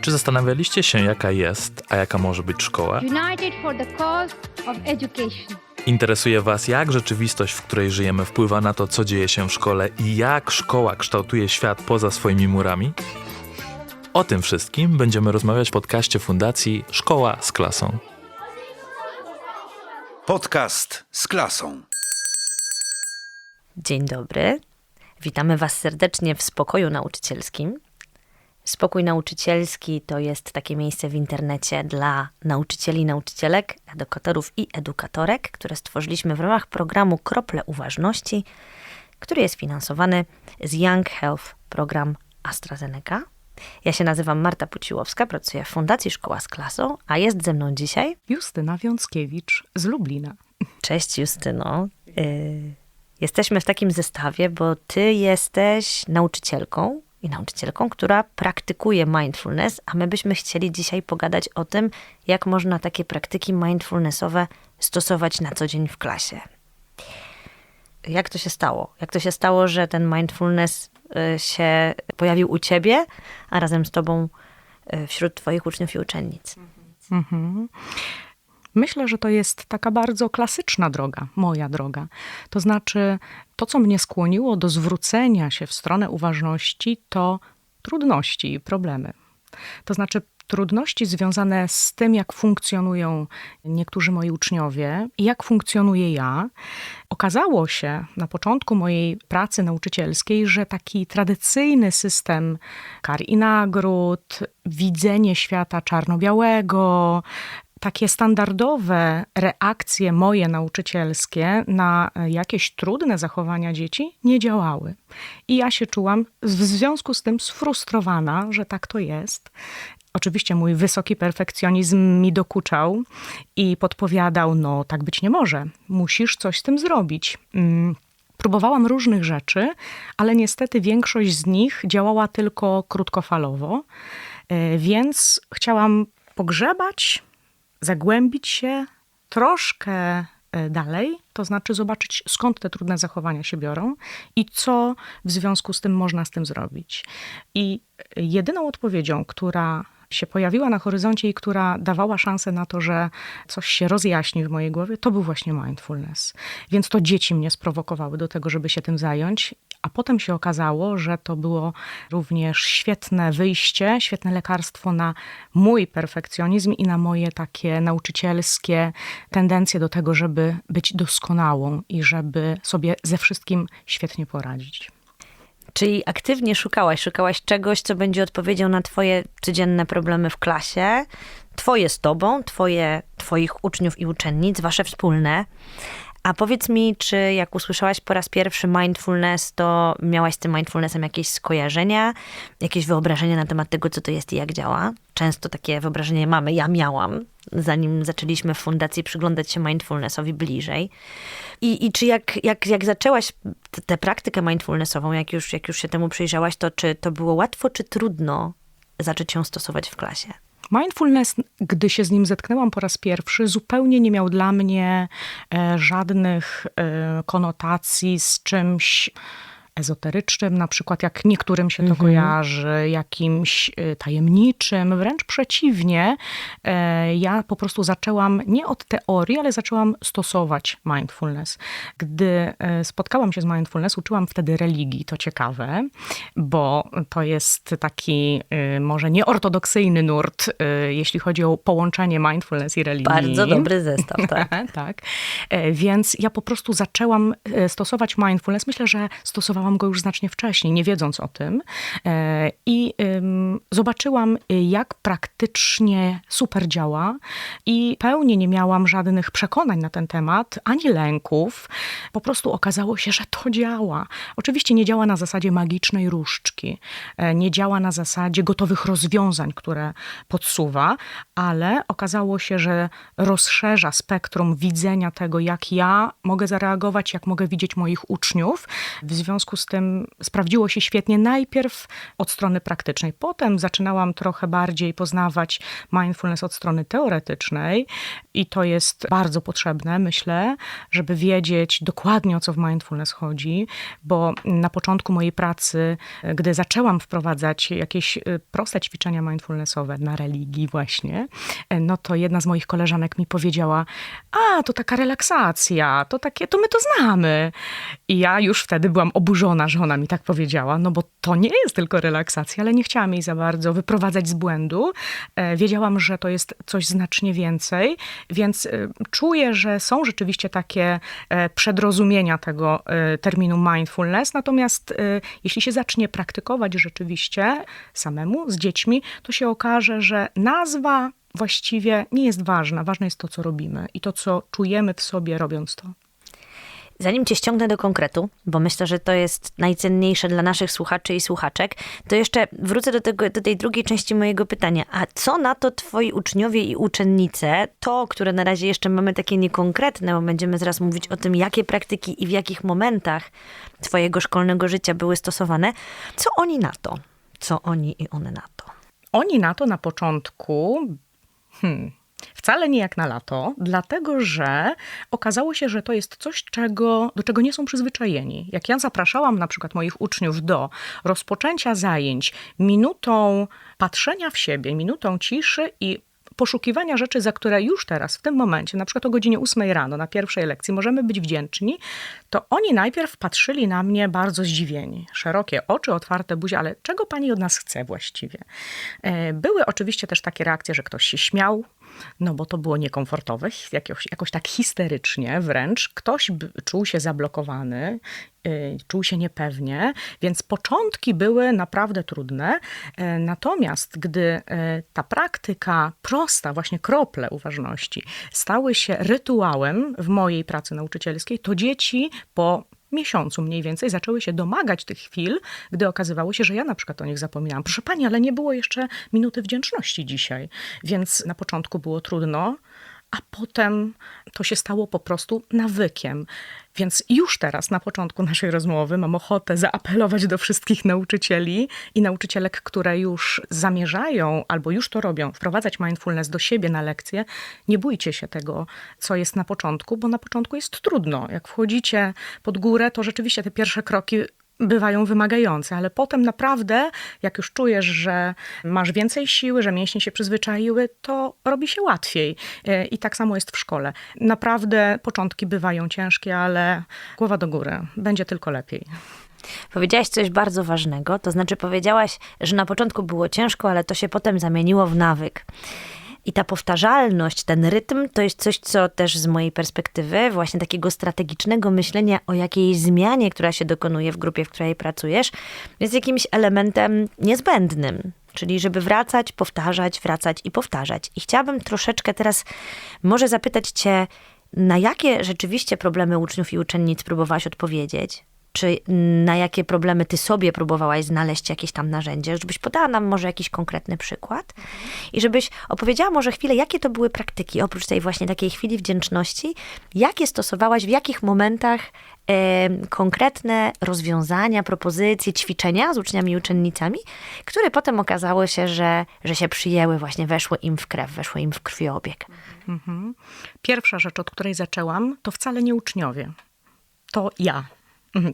Czy zastanawialiście się, jaka jest, a jaka może być szkoła? United for the cause of education. Interesuje Was, jak rzeczywistość, w której żyjemy, wpływa na to, co dzieje się w szkole i jak szkoła kształtuje świat poza swoimi murami? O tym wszystkim będziemy rozmawiać w podcaście Fundacji Szkoła z klasą. Podcast z klasą. Dzień dobry. Witamy Was serdecznie w Spokoju Nauczycielskim. Spokój Nauczycielski to jest takie miejsce w internecie dla nauczycieli i nauczycielek, edukatorów i edukatorek, które stworzyliśmy w ramach programu Krople Uważności, który jest finansowany z Young Health Program AstraZeneca. Ja się nazywam Marta Puciłowska, pracuję w Fundacji Szkoła z klasą, a jest ze mną dzisiaj Justyna Wiąckiewicz z Lublina. Cześć Justyno. Jesteśmy w takim zestawie, bo ty jesteś nauczycielką, która praktykuje mindfulness, a my byśmy chcieli dzisiaj pogadać o tym, jak można takie praktyki mindfulnessowe stosować na co dzień w klasie. Jak to się stało? Jak to się stało, że ten mindfulness się pojawił u ciebie, a razem z tobą wśród twoich uczniów i uczennic? Myślę, że to jest taka bardzo klasyczna droga, moja droga. To znaczy, to co mnie skłoniło do zwrócenia się w stronę uważności, to trudności i problemy. To znaczy trudności związane z tym, jak funkcjonują niektórzy moi uczniowie i jak funkcjonuję ja. Okazało się na początku mojej pracy nauczycielskiej, że taki tradycyjny system kar i nagród, widzenie świata czarno-białego, takie standardowe reakcje moje nauczycielskie na jakieś trudne zachowania dzieci nie działały. I ja się czułam w związku z tym sfrustrowana, że tak to jest. Oczywiście mój wysoki perfekcjonizm mi dokuczał i podpowiadał, no tak być nie może, musisz coś z tym zrobić. Próbowałam różnych rzeczy, ale niestety większość z nich działała tylko krótkofalowo, więc chciałam pogrzebać, zagłębić się troszkę dalej, to znaczy zobaczyć, skąd te trudne zachowania się biorą i co w związku z tym można z tym zrobić. I jedyną odpowiedzią, która się pojawiła na horyzoncie i która dawała szansę na to, że coś się rozjaśni w mojej głowie, to był właśnie mindfulness. Więc to dzieci mnie sprowokowały do tego, żeby się tym zająć. A potem się okazało, że to było również świetne wyjście, świetne lekarstwo na mój perfekcjonizm i na moje takie nauczycielskie tendencje do tego, żeby być doskonałą i żeby sobie ze wszystkim świetnie poradzić. Czyli aktywnie szukałaś czegoś, co będzie odpowiedzią na twoje codzienne problemy w klasie, twoje z tobą, twoich uczniów i uczennic, wasze wspólne. A powiedz mi, czy jak usłyszałaś po raz pierwszy mindfulness, to miałaś z tym mindfulnessem jakieś skojarzenia, jakieś wyobrażenia na temat tego, co to jest i jak działa? Często takie wyobrażenie mamy, ja miałam, zanim zaczęliśmy w fundacji przyglądać się mindfulnessowi bliżej. I czy jak zaczęłaś tę praktykę mindfulnessową, jak już się temu przyjrzałaś, to czy to było łatwo, czy trudno zacząć ją stosować w klasie? Mindfulness, gdy się z nim zetknęłam po raz pierwszy, zupełnie nie miał dla mnie żadnych konotacji z czymś ezoterycznym, na przykład jak niektórym się to kojarzy, jakimś tajemniczym. Wręcz przeciwnie, ja po prostu zaczęłam nie od teorii, ale zaczęłam stosować mindfulness. Gdy spotkałam się z mindfulness, uczyłam wtedy religii, to ciekawe, bo to jest taki może nieortodoksyjny nurt, jeśli chodzi o połączenie mindfulness i religii. Bardzo dobry zestaw, tak. Tak. Więc ja po prostu zaczęłam stosować mindfulness. Myślę, że stosowałam go już znacznie wcześniej, nie wiedząc o tym. I zobaczyłam, jak praktycznie super działa i pełnie nie miałam żadnych przekonań na ten temat, ani lęków. Po prostu okazało się, że to działa. Oczywiście nie działa na zasadzie magicznej różdżki, nie działa na zasadzie gotowych rozwiązań, które podsuwa, ale okazało się, że rozszerza spektrum widzenia tego, jak ja mogę zareagować, jak mogę widzieć moich uczniów. W związku z tym sprawdziło się świetnie najpierw od strony praktycznej. Potem zaczynałam trochę bardziej poznawać mindfulness od strony teoretycznej i to jest bardzo potrzebne, myślę, żeby wiedzieć dokładnie, o co w mindfulness chodzi, bo na początku mojej pracy, gdy zaczęłam wprowadzać jakieś proste ćwiczenia mindfulnessowe na religii właśnie, no to jedna z moich koleżanek mi powiedziała: to taka relaksacja, to my to znamy. I ja już wtedy byłam oburzona, że ona mi tak powiedziała, no bo to nie jest tylko relaksacja, ale nie chciałam jej za bardzo wyprowadzać z błędu. Wiedziałam, że to jest coś znacznie więcej, więc czuję, że są rzeczywiście takie przedrozumienia tego terminu mindfulness, natomiast jeśli się zacznie praktykować rzeczywiście samemu, z dziećmi, to się okaże, że nazwa właściwie nie jest ważna. Ważne jest to, co robimy i to, co czujemy w sobie, robiąc to. Zanim cię ściągnę do konkretu, bo myślę, że to jest najcenniejsze dla naszych słuchaczy i słuchaczek, to jeszcze wrócę do tej drugiej części mojego pytania. A co na to twoi uczniowie i uczennice, które na razie jeszcze mamy takie niekonkretne, bo będziemy zaraz mówić o tym, jakie praktyki i w jakich momentach twojego szkolnego życia były stosowane, co oni na to? Co oni i one na to? Oni na to na początku... Wcale nie jak na lato, dlatego że okazało się, że to jest coś, do czego nie są przyzwyczajeni. Jak ja zapraszałam na przykład moich uczniów do rozpoczęcia zajęć minutą patrzenia w siebie, minutą ciszy i poszukiwania rzeczy, za które już teraz, w tym momencie, na przykład o godzinie 8 rano na pierwszej lekcji możemy być wdzięczni, to oni najpierw patrzyli na mnie bardzo zdziwieni. Szerokie oczy, otwarte buzie, ale czego pani od nas chce właściwie? Były oczywiście też takie reakcje, że ktoś się śmiał, no bo to było niekomfortowe, jakoś tak histerycznie wręcz. Ktoś czuł się zablokowany, czuł się niepewnie, więc początki były naprawdę trudne. Natomiast gdy ta praktyka prosta, właśnie krople uważności, stały się rytuałem w mojej pracy nauczycielskiej, to dzieci po miesiącu mniej więcej zaczęły się domagać tych chwil, gdy okazywało się, że ja na przykład o nich zapominałam. Proszę pani, ale nie było jeszcze minuty wdzięczności dzisiaj. Więc na początku było trudno, a potem to się stało po prostu nawykiem. Więc już teraz, na początku naszej rozmowy, mam ochotę zaapelować do wszystkich nauczycieli i nauczycielek, które już zamierzają albo już to robią, wprowadzać mindfulness do siebie na lekcje. Nie bójcie się tego, co jest na początku, bo na początku jest trudno. Jak wchodzicie pod górę, to rzeczywiście te pierwsze kroki bywają wymagające, ale potem naprawdę, jak już czujesz, że masz więcej siły, że mięśnie się przyzwyczaiły, to robi się łatwiej. I tak samo jest w szkole. Naprawdę początki bywają ciężkie, ale głowa do góry. Będzie tylko lepiej. Powiedziałaś coś bardzo ważnego, to znaczy powiedziałaś, że na początku było ciężko, ale to się potem zamieniło w nawyk. I ta powtarzalność, ten rytm, to jest coś, co też z mojej perspektywy, właśnie takiego strategicznego myślenia o jakiejś zmianie, która się dokonuje w grupie, w której pracujesz, jest jakimś elementem niezbędnym. Czyli żeby wracać i powtarzać. I chciałabym troszeczkę teraz może zapytać cię, na jakie rzeczywiście problemy uczniów i uczennic próbowałaś odpowiedzieć? Czy na jakie problemy ty sobie próbowałaś znaleźć jakieś tam narzędzie? Żebyś podała nam może jakiś konkretny przykład i żebyś opowiedziała może chwilę, jakie to były praktyki, oprócz tej właśnie takiej chwili wdzięczności, jakie stosowałaś, w jakich momentach konkretne rozwiązania, propozycje, ćwiczenia z uczniami i uczennicami, które potem okazało się, że się przyjęły, właśnie weszły im w krew, weszły im w krwiobieg. Pierwsza rzecz, od której zaczęłam, to wcale nie uczniowie. To ja.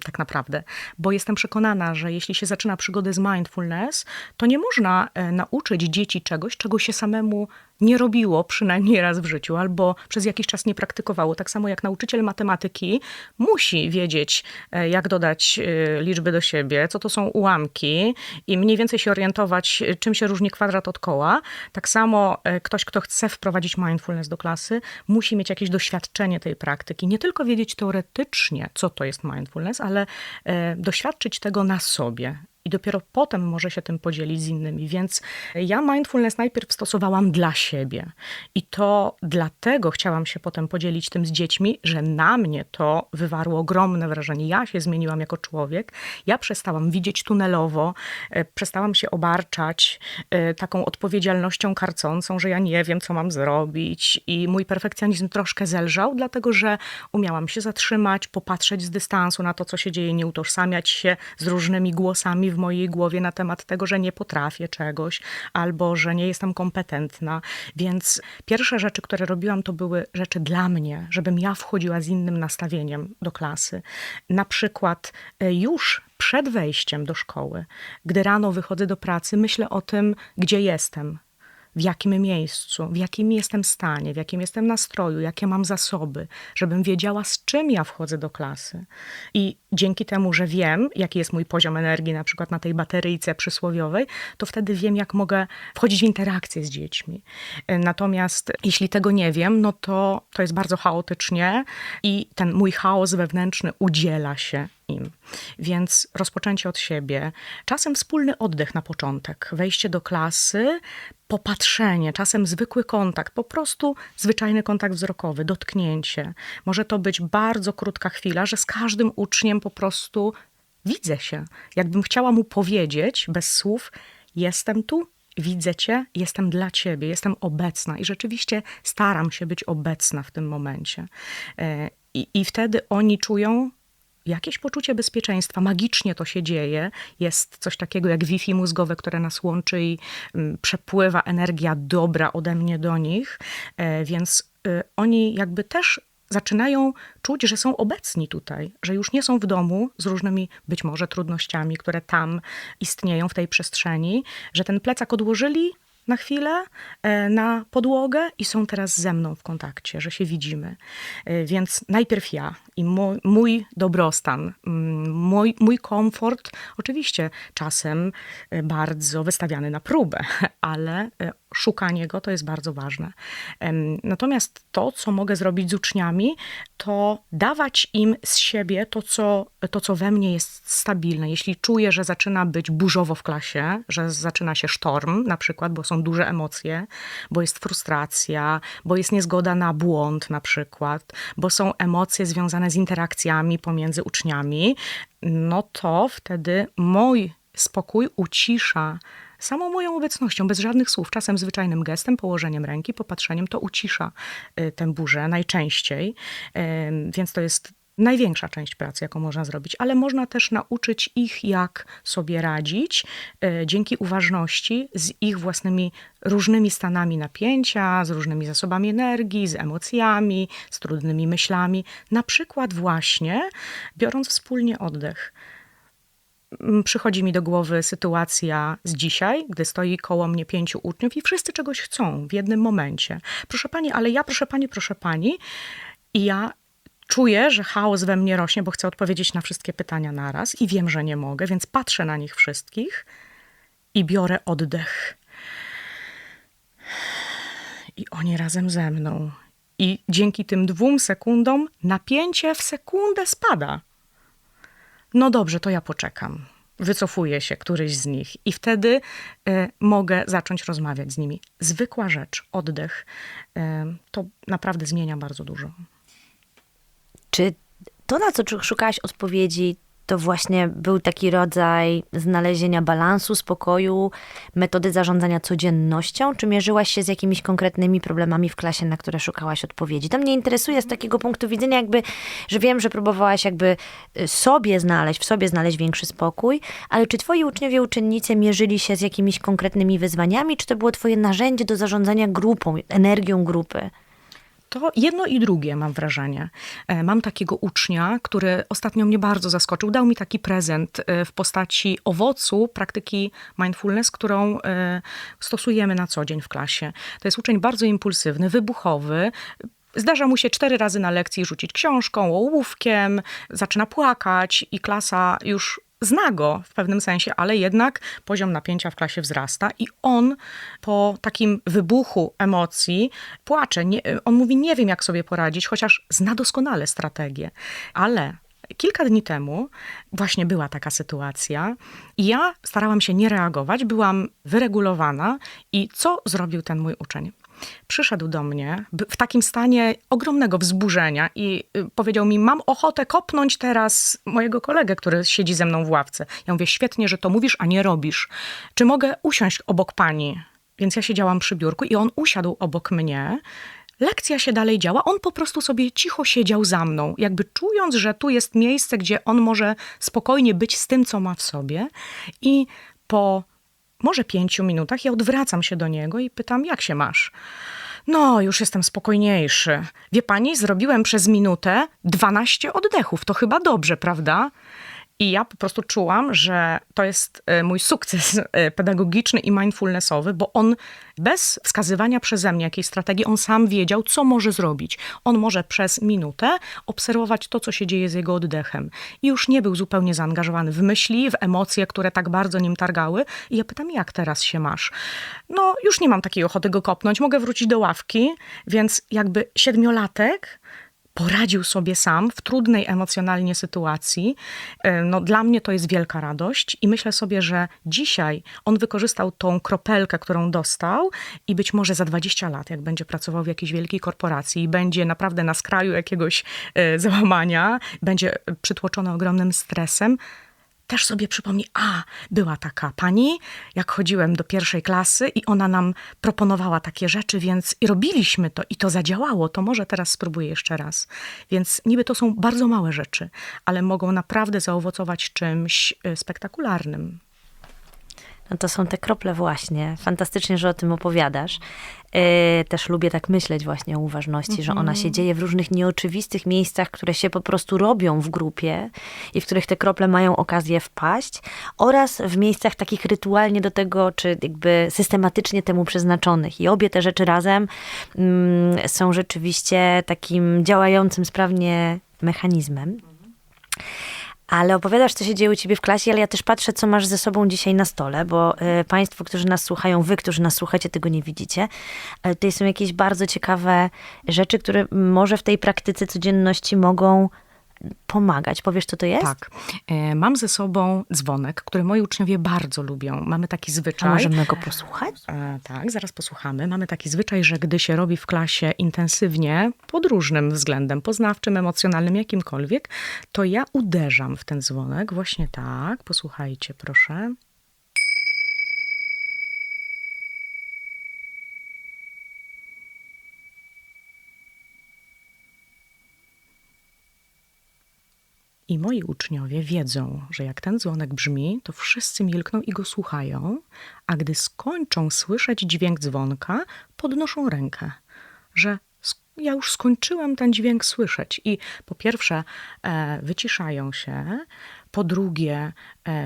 Tak naprawdę, bo jestem przekonana, że jeśli się zaczyna przygodę z mindfulness, to nie można nauczyć dzieci czegoś, czego się samemu nie robiło przynajmniej raz w życiu, albo przez jakiś czas nie praktykowało. Tak samo jak nauczyciel matematyki musi wiedzieć, jak dodać liczby do siebie, co to są ułamki i mniej więcej się orientować, czym się różni kwadrat od koła. Tak samo ktoś, kto chce wprowadzić mindfulness do klasy, musi mieć jakieś doświadczenie tej praktyki. Nie tylko wiedzieć teoretycznie, co to jest mindfulness, ale doświadczyć tego na sobie. I dopiero potem może się tym podzielić z innymi. Więc ja mindfulness najpierw stosowałam dla siebie. I to dlatego chciałam się potem podzielić tym z dziećmi, że na mnie to wywarło ogromne wrażenie. Ja się zmieniłam jako człowiek. Ja przestałam widzieć tunelowo, przestałam się obarczać taką odpowiedzialnością karcącą, że ja nie wiem, co mam zrobić. I mój perfekcjonizm troszkę zelżał, dlatego że umiałam się zatrzymać, popatrzeć z dystansu na to, co się dzieje, nie utożsamiać się z różnymi głosami w mojej głowie na temat tego, że nie potrafię czegoś albo że nie jestem kompetentna. Więc pierwsze rzeczy, które robiłam, to były rzeczy dla mnie, żebym ja wchodziła z innym nastawieniem do klasy. Na przykład już przed wejściem do szkoły, gdy rano wychodzę do pracy, myślę o tym, gdzie jestem, w jakim miejscu, w jakim jestem stanie, w jakim jestem nastroju, jakie mam zasoby, żebym wiedziała, z czym ja wchodzę do klasy. I dzięki temu, że wiem, jaki jest mój poziom energii, na przykład na tej bateryjce przysłowiowej, to wtedy wiem, jak mogę wchodzić w interakcję z dziećmi. Natomiast jeśli tego nie wiem, no to jest bardzo chaotycznie i ten mój chaos wewnętrzny udziela się im. Więc rozpoczęcie od siebie, czasem wspólny oddech na początek, wejście do klasy, popatrzenie, czasem zwykły kontakt, po prostu zwyczajny kontakt wzrokowy, dotknięcie. Może to być bardzo krótka chwila, że z każdym uczniem po prostu widzę się. Jakbym chciała mu powiedzieć bez słów, jestem tu, widzę cię, jestem dla ciebie, jestem obecna i rzeczywiście staram się być obecna w tym momencie. I wtedy oni czują jakieś poczucie bezpieczeństwa. Magicznie to się dzieje. Jest coś takiego jak Wi-Fi mózgowe, które nas łączy i przepływa energia dobra ode mnie do nich. Więc oni jakby też zaczynają czuć, że są obecni tutaj, że już nie są w domu z różnymi być może trudnościami, które tam istnieją w tej przestrzeni, że ten plecak odłożyli na chwilę na podłogę i są teraz ze mną w kontakcie, że się widzimy. Więc najpierw ja i mój dobrostan, mój komfort, oczywiście czasem bardzo wystawiany na próbę, ale szukanie go to jest bardzo ważne. Natomiast to, co mogę zrobić z uczniami, to dawać im z siebie to, co we mnie jest stabilne. Jeśli czuję, że zaczyna być burzowo w klasie, że zaczyna się sztorm na przykład, bo są duże emocje, bo jest frustracja, bo jest niezgoda na błąd na przykład, bo są emocje związane z interakcjami pomiędzy uczniami, no to wtedy mój spokój ucisza samą moją obecnością, bez żadnych słów, czasem zwyczajnym gestem, położeniem ręki, popatrzeniem, to ucisza tę burzę najczęściej, więc to jest największa część pracy, jaką można zrobić, ale można też nauczyć ich, jak sobie radzić dzięki uważności z ich własnymi różnymi stanami napięcia, z różnymi zasobami energii, z emocjami, z trudnymi myślami. Na przykład właśnie biorąc wspólnie oddech. Przychodzi mi do głowy sytuacja z dzisiaj, gdy stoi koło mnie 5 uczniów i wszyscy czegoś chcą w jednym momencie. Proszę pani, ale ja, proszę pani. I ja czuję, że chaos we mnie rośnie, bo chcę odpowiedzieć na wszystkie pytania naraz i wiem, że nie mogę, więc patrzę na nich wszystkich i biorę oddech. I oni razem ze mną. I dzięki tym 2 sekundom napięcie w sekundę spada. No dobrze, to ja poczekam. Wycofuje się któryś z nich i wtedy mogę zacząć rozmawiać z nimi. Zwykła rzecz, oddech, to naprawdę zmienia bardzo dużo. Czy to, na co szukałaś odpowiedzi, to właśnie był taki rodzaj znalezienia balansu, spokoju, metody zarządzania codziennością, czy mierzyłaś się z jakimiś konkretnymi problemami w klasie, na które szukałaś odpowiedzi? To mnie interesuje z takiego punktu widzenia jakby, że wiem, że próbowałaś jakby w sobie znaleźć większy spokój, ale czy twoi uczniowie, uczennice mierzyli się z jakimiś konkretnymi wyzwaniami, czy to było twoje narzędzie do zarządzania grupą, energią grupy? To jedno i drugie, mam wrażenie. Mam takiego ucznia, który ostatnio mnie bardzo zaskoczył. Dał mi taki prezent w postaci owocu praktyki mindfulness, którą stosujemy na co dzień w klasie. To jest uczeń bardzo impulsywny, wybuchowy. Zdarza mu się 4 razy na lekcji rzucić książką, ołówkiem, zaczyna płakać i klasa już zna go w pewnym sensie, ale jednak poziom napięcia w klasie wzrasta i on po takim wybuchu emocji płacze. On mówi, nie wiem jak sobie poradzić, chociaż zna doskonale strategię. Ale kilka dni temu właśnie była taka sytuacja i ja starałam się nie reagować, byłam wyregulowana i co zrobił ten mój uczeń? Przyszedł do mnie w takim stanie ogromnego wzburzenia i powiedział mi, mam ochotę kopnąć teraz mojego kolegę, który siedzi ze mną w ławce. Ja mówię, świetnie, że to mówisz, a nie robisz. Czy mogę usiąść obok pani? Więc ja siedziałam przy biurku i on usiadł obok mnie. lekcja się dalej działa. On po prostu sobie cicho siedział za mną, jakby czując, że tu jest miejsce, gdzie on może spokojnie być z tym, co ma w sobie. I po może 5 minutach ja odwracam się do niego i pytam, jak się masz? No, już jestem spokojniejszy. Wie pani, zrobiłem przez minutę 12 oddechów. To chyba dobrze, prawda? I ja po prostu czułam, że to jest mój sukces pedagogiczny i mindfulnessowy, bo on bez wskazywania przeze mnie jakiejś strategii, on sam wiedział, co może zrobić. On może przez minutę obserwować to, co się dzieje z jego oddechem. I już nie był zupełnie zaangażowany w myśli, w emocje, które tak bardzo nim targały. I ja pytam, jak teraz się masz? No, już nie mam takiej ochoty go kopnąć, mogę wrócić do ławki, więc jakby 7-latek poradził sobie sam w trudnej emocjonalnie sytuacji. No, dla mnie to jest wielka radość i myślę sobie, że dzisiaj on wykorzystał tą kropelkę, którą dostał i być może za 20 lat, jak będzie pracował w jakiejś wielkiej korporacji i będzie naprawdę na skraju jakiegoś załamania, będzie przytłoczony ogromnym stresem, też sobie przypomni, była taka pani, jak chodziłem do 1. klasy i ona nam proponowała takie rzeczy, więc i robiliśmy to i to zadziałało, to może teraz spróbuję jeszcze raz. Więc niby to są bardzo małe rzeczy, ale mogą naprawdę zaowocować czymś spektakularnym. No to są te krople właśnie. Fantastycznie, że o tym opowiadasz. Też lubię tak myśleć właśnie o uważności, że ona się dzieje w różnych nieoczywistych miejscach, które się po prostu robią w grupie i w których te krople mają okazję wpaść, oraz w miejscach takich rytualnie do tego, czy jakby systematycznie temu przeznaczonych. I obie te rzeczy razem są rzeczywiście takim działającym sprawnie mechanizmem. Ale opowiadasz, co się dzieje u ciebie w klasie, ale ja też patrzę, co masz ze sobą dzisiaj na stole, bo państwo, którzy nas słuchają, wy, którzy nas słuchacie, tego nie widzicie. Ale tutaj są jakieś bardzo ciekawe rzeczy, które może w tej praktyce codzienności mogą pomagać. Powiesz, co to jest? Tak. Mam ze sobą dzwonek, który moi uczniowie bardzo lubią. Mamy taki zwyczaj. A możemy go posłuchać? Tak, zaraz posłuchamy. Mamy taki zwyczaj, że gdy się robi w klasie intensywnie, pod różnym względem, poznawczym, emocjonalnym, jakimkolwiek, to ja uderzam w ten dzwonek. Właśnie tak. Posłuchajcie, proszę. I moi uczniowie wiedzą, że jak ten dzwonek brzmi, to wszyscy milkną i go słuchają, a gdy skończą słyszeć dźwięk dzwonka, podnoszą rękę, że ja już skończyłem ten dźwięk słyszeć. I po pierwsze wyciszają się, po drugie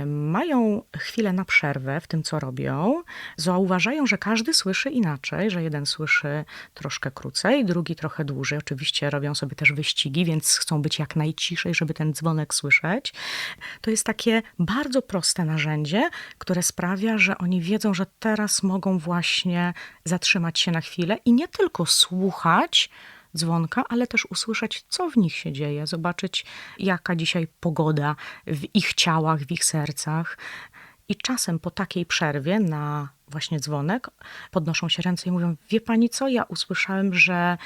mają chwilę na przerwę w tym, co robią. Zauważają, że każdy słyszy inaczej, że jeden słyszy troszkę krócej, drugi trochę dłużej. Oczywiście robią sobie też wyścigi, więc chcą być jak najciszej, żeby ten dzwonek słyszeć. To jest takie bardzo proste narzędzie, które sprawia, że oni wiedzą, że teraz mogą właśnie zatrzymać się na chwilę i nie tylko słuchać dzwonka, ale też usłyszeć, co w nich się dzieje, zobaczyć, jaka dzisiaj pogoda w ich ciałach, w ich sercach. I czasem po takiej przerwie na właśnie dzwonek podnoszą się ręce i mówią, wie pani co, ja usłyszałem, że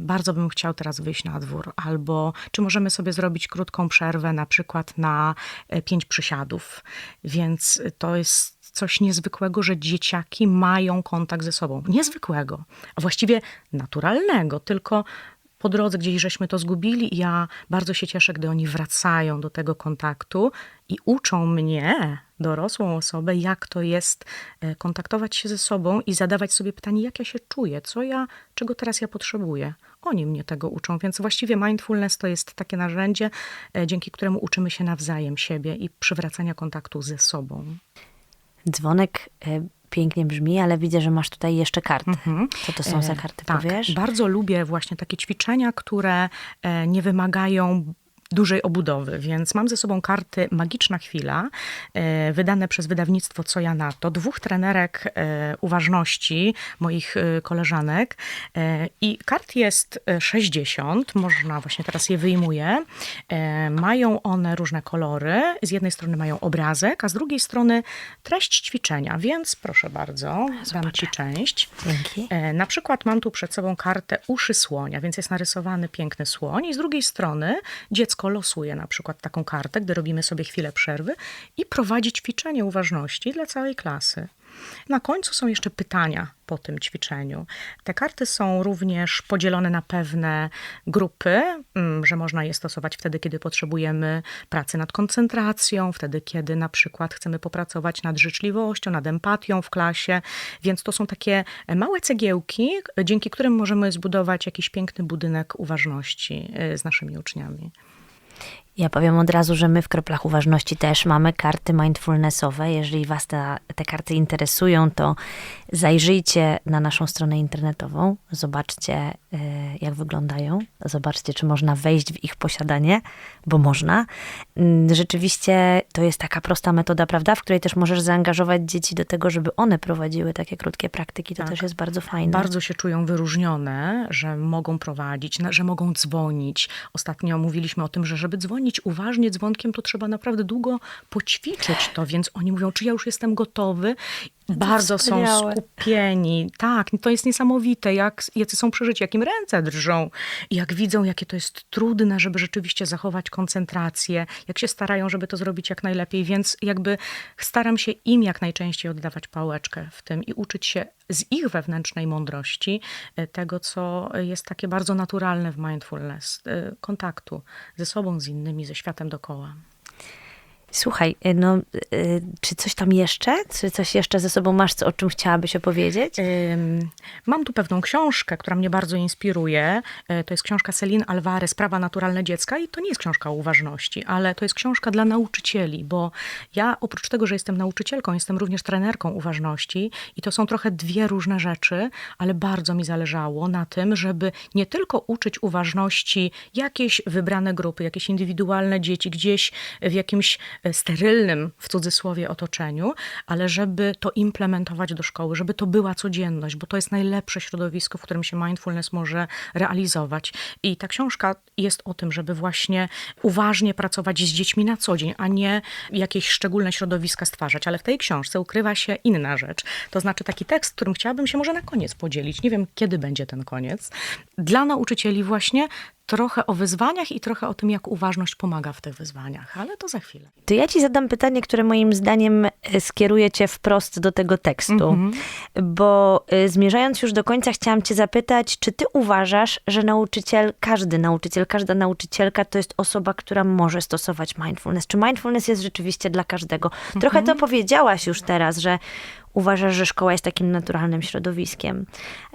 bardzo bym chciał teraz wyjść na dwór, albo czy możemy sobie zrobić krótką przerwę na przykład na 5 przysiadów. Więc to jest coś niezwykłego, że dzieciaki mają kontakt ze sobą. Niezwykłego, a właściwie naturalnego, tylko po drodze gdzieś żeśmy to zgubili i ja bardzo się cieszę, gdy oni wracają do tego kontaktu i uczą mnie, dorosłą osobę, jak to jest kontaktować się ze sobą i zadawać sobie pytanie, jak ja się czuję, czego teraz ja potrzebuję. Oni mnie tego uczą, więc właściwie mindfulness to jest takie narzędzie, dzięki któremu uczymy się nawzajem siebie i przywracania kontaktu ze sobą. Dzwonek pięknie brzmi, ale widzę, że masz tutaj jeszcze karty. Co to są za karty, powiesz? Tak, bardzo lubię właśnie takie ćwiczenia, które nie wymagają dużej obudowy, więc mam ze sobą karty Magiczna Chwila, wydane przez wydawnictwo Co ja na to, 2 trenerek uważności, moich koleżanek i kart jest 60, można właśnie teraz je wyjmuję. Mają one różne kolory, z jednej strony mają obrazek, a z drugiej strony treść ćwiczenia, więc proszę bardzo, dam ci część. Dzięki. Na przykład mam tu przed sobą kartę Uszy słonia, więc jest narysowany piękny słoń i z drugiej strony dziecko losuje na przykład taką kartę, gdy robimy sobie chwilę przerwy i prowadzi ćwiczenie uważności dla całej klasy. Na końcu są jeszcze pytania po tym ćwiczeniu. Te karty są również podzielone na pewne grupy, że można je stosować wtedy, kiedy potrzebujemy pracy nad koncentracją, wtedy, kiedy na przykład chcemy popracować nad życzliwością, nad empatią w klasie, więc to są takie małe cegiełki, dzięki którym możemy zbudować jakiś piękny budynek uważności z naszymi uczniami. Ja powiem od razu, że my w Kroplach Uważności też mamy karty mindfulnessowe. Jeżeli was te karty interesują, to zajrzyjcie na naszą stronę internetową, zobaczcie jak wyglądają, zobaczcie czy można wejść w ich posiadanie, bo można. Rzeczywiście to jest taka prosta metoda, prawda, w której też możesz zaangażować dzieci do tego, żeby one prowadziły takie krótkie praktyki. To też jest bardzo fajne. Bardzo się czują wyróżnione, że mogą prowadzić, że mogą dzwonić. Ostatnio mówiliśmy o tym, że żeby dzwonić uważnie dzwonkiem, to trzeba naprawdę długo poćwiczyć to, więc oni mówią, czy ja już jestem gotowy. Bardzo są skupieni. Tak, to jest niesamowite, jacy są przeżyci, jak im ręce drżą. I jak widzą, jakie to jest trudne, żeby rzeczywiście zachować koncentrację, jak się starają, żeby to zrobić jak najlepiej, więc jakby staram się im jak najczęściej oddawać pałeczkę w tym i uczyć się z ich wewnętrznej mądrości tego, co jest takie bardzo naturalne w mindfulness, kontaktu ze sobą, z innymi, ze światem dookoła. Słuchaj, czy coś tam jeszcze? Czy coś jeszcze ze sobą masz, o czym chciałabyś opowiedzieć? Mam tu pewną książkę, która mnie bardzo inspiruje. To jest książka Celine Alvarez, Prawa naturalne dziecka i to nie jest książka o uważności, ale to jest książka dla nauczycieli, bo ja oprócz tego, że jestem nauczycielką, jestem również trenerką uważności i to są trochę dwie różne rzeczy, ale bardzo mi zależało na tym, żeby nie tylko uczyć uważności jakieś wybrane grupy, jakieś indywidualne dzieci gdzieś w jakimś sterylnym, w cudzysłowie, otoczeniu, ale żeby to implementować do szkoły, żeby to była codzienność, bo to jest najlepsze środowisko, w którym się mindfulness może realizować. I ta książka jest o tym, żeby właśnie uważnie pracować z dziećmi na co dzień, a nie jakieś szczególne środowiska stwarzać. Ale w tej książce ukrywa się inna rzecz. To znaczy taki tekst, którym chciałabym się może na koniec podzielić. Nie wiem, kiedy będzie ten koniec. Dla nauczycieli właśnie trochę o wyzwaniach i trochę o tym, jak uważność pomaga w tych wyzwaniach, ale to za chwilę. To ja ci zadam pytanie, które moim zdaniem skieruje cię wprost do tego tekstu, bo zmierzając już do końca chciałam cię zapytać, czy ty uważasz, że nauczyciel, każda nauczycielka to jest osoba, która może stosować mindfulness? Czy mindfulness jest rzeczywiście dla każdego? Trochę to powiedziałaś już teraz, że uważasz, że szkoła jest takim naturalnym środowiskiem.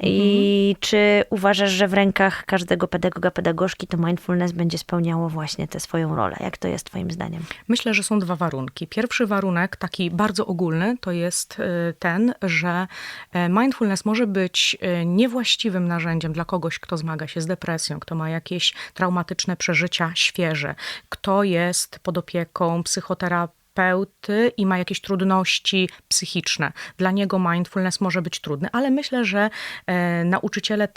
I czy uważasz, że w rękach każdego pedagoga, pedagogzki to mindfulness będzie spełniało właśnie tę swoją rolę? Jak to jest twoim zdaniem? Myślę, że są dwa warunki. Pierwszy warunek, taki bardzo ogólny, to jest ten, że mindfulness może być niewłaściwym narzędziem dla kogoś, kto zmaga się z depresją, kto ma jakieś traumatyczne przeżycia świeże, kto jest pod opieką psychoterapeuty i ma jakieś trudności psychiczne. Dla niego mindfulness może być trudny, ale myślę, że nauczyciele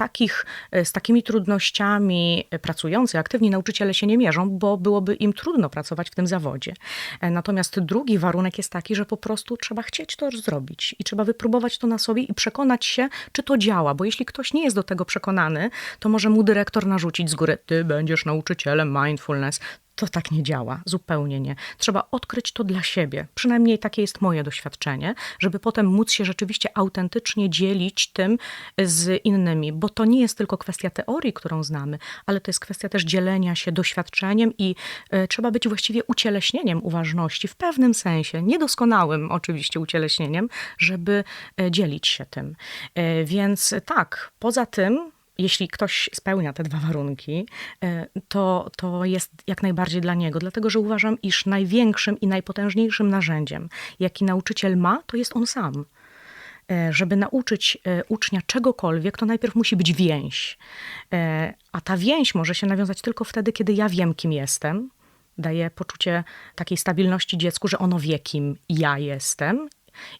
z takimi trudnościami pracujący, aktywni nauczyciele się nie mierzą, bo byłoby im trudno pracować w tym zawodzie. Natomiast drugi warunek jest taki, że po prostu trzeba chcieć to zrobić i trzeba wypróbować to na sobie i przekonać się, czy to działa, bo jeśli ktoś nie jest do tego przekonany, to może mu dyrektor narzucić z góry, ty będziesz nauczycielem mindfulness. To tak nie działa, zupełnie nie. Trzeba odkryć to dla siebie. Przynajmniej takie jest moje doświadczenie, żeby potem móc się rzeczywiście autentycznie dzielić tym z innymi, bo to nie jest tylko kwestia teorii, którą znamy, ale to jest kwestia też dzielenia się doświadczeniem i trzeba być właściwie ucieleśnieniem uważności w pewnym sensie, niedoskonałym oczywiście ucieleśnieniem, żeby dzielić się tym. Więc tak, poza tym, jeśli ktoś spełnia te dwa warunki, to jest jak najbardziej dla niego. Dlatego, że uważam, iż największym i najpotężniejszym narzędziem, jaki nauczyciel ma, to jest on sam. Żeby nauczyć ucznia czegokolwiek, to najpierw musi być więź. A ta więź może się nawiązać tylko wtedy, kiedy ja wiem, kim jestem. Daję poczucie takiej stabilności dziecku, że ono wie, kim ja jestem.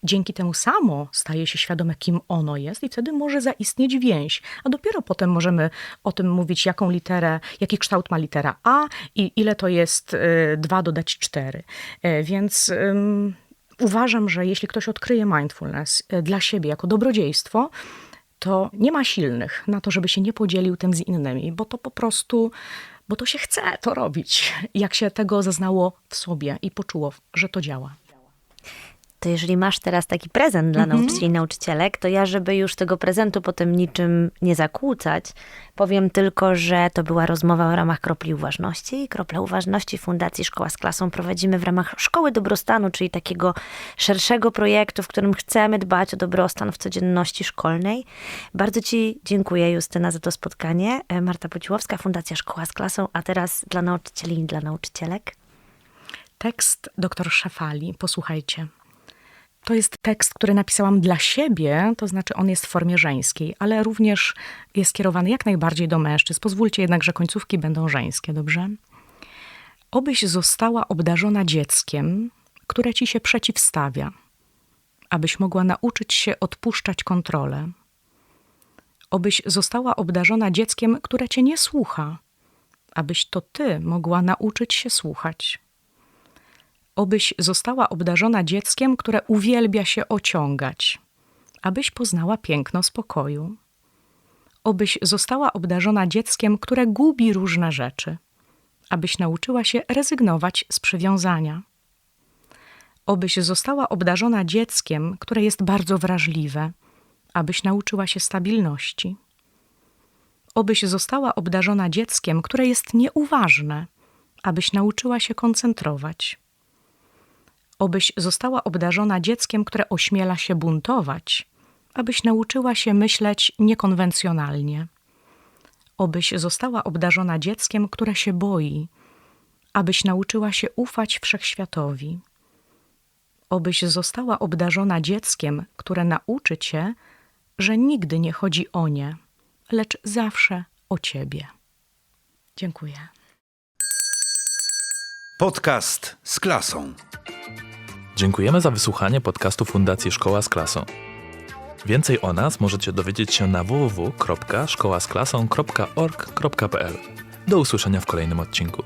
Dzięki temu samo staje się świadome, kim ono jest i wtedy może zaistnieć więź. A dopiero potem możemy o tym mówić, jaki kształt ma litera A i ile to jest 2 dodać 4. Więc uważam, że jeśli ktoś odkryje mindfulness dla siebie jako dobrodziejstwo, to nie ma silnych na to, żeby się nie podzielił tym z innymi, bo to po prostu, bo to się chce to robić, jak się tego zaznało w sobie i poczuło, że to działa. to jeżeli masz teraz taki prezent dla nauczycieli i nauczycielek, to ja, żeby już tego prezentu potem niczym nie zakłócać, powiem tylko, że to była rozmowa w ramach Kropli Uważności. Krople Uważności Fundacji Szkoła z Klasą prowadzimy w ramach Szkoły Dobrostanu, czyli takiego szerszego projektu, w którym chcemy dbać o dobrostan w codzienności szkolnej. Bardzo Ci dziękuję, Justyna, za to spotkanie. Marta Pociłowska, Fundacja Szkoła z Klasą, a teraz dla nauczycieli i dla nauczycielek. Tekst dr Szafali, posłuchajcie. To jest tekst, który napisałam dla siebie, to znaczy on jest w formie żeńskiej, ale również jest kierowany jak najbardziej do mężczyzn. Pozwólcie jednak, że końcówki będą żeńskie, dobrze? Obyś została obdarzona dzieckiem, które ci się przeciwstawia, abyś mogła nauczyć się odpuszczać kontrolę. Obyś została obdarzona dzieckiem, które cię nie słucha, abyś to ty mogła nauczyć się słuchać. Obyś została obdarzona dzieckiem, które uwielbia się ociągać, abyś poznała piękno spokoju. Obyś została obdarzona dzieckiem, które gubi różne rzeczy, abyś nauczyła się rezygnować z przywiązania. Obyś została obdarzona dzieckiem, które jest bardzo wrażliwe, abyś nauczyła się stabilności. Obyś została obdarzona dzieckiem, które jest nieuważne, abyś nauczyła się koncentrować. Obyś została obdarzona dzieckiem, które ośmiela się buntować, abyś nauczyła się myśleć niekonwencjonalnie. Obyś została obdarzona dzieckiem, które się boi, abyś nauczyła się ufać wszechświatowi. Obyś została obdarzona dzieckiem, które nauczy cię, że nigdy nie chodzi o nie, lecz zawsze o ciebie. Dziękuję. Podcast z klasą. Dziękujemy za wysłuchanie podcastu Fundacji Szkoła z Klasą. Więcej o nas możecie dowiedzieć się na www.szkołasklasą.org.pl. Do usłyszenia w kolejnym odcinku.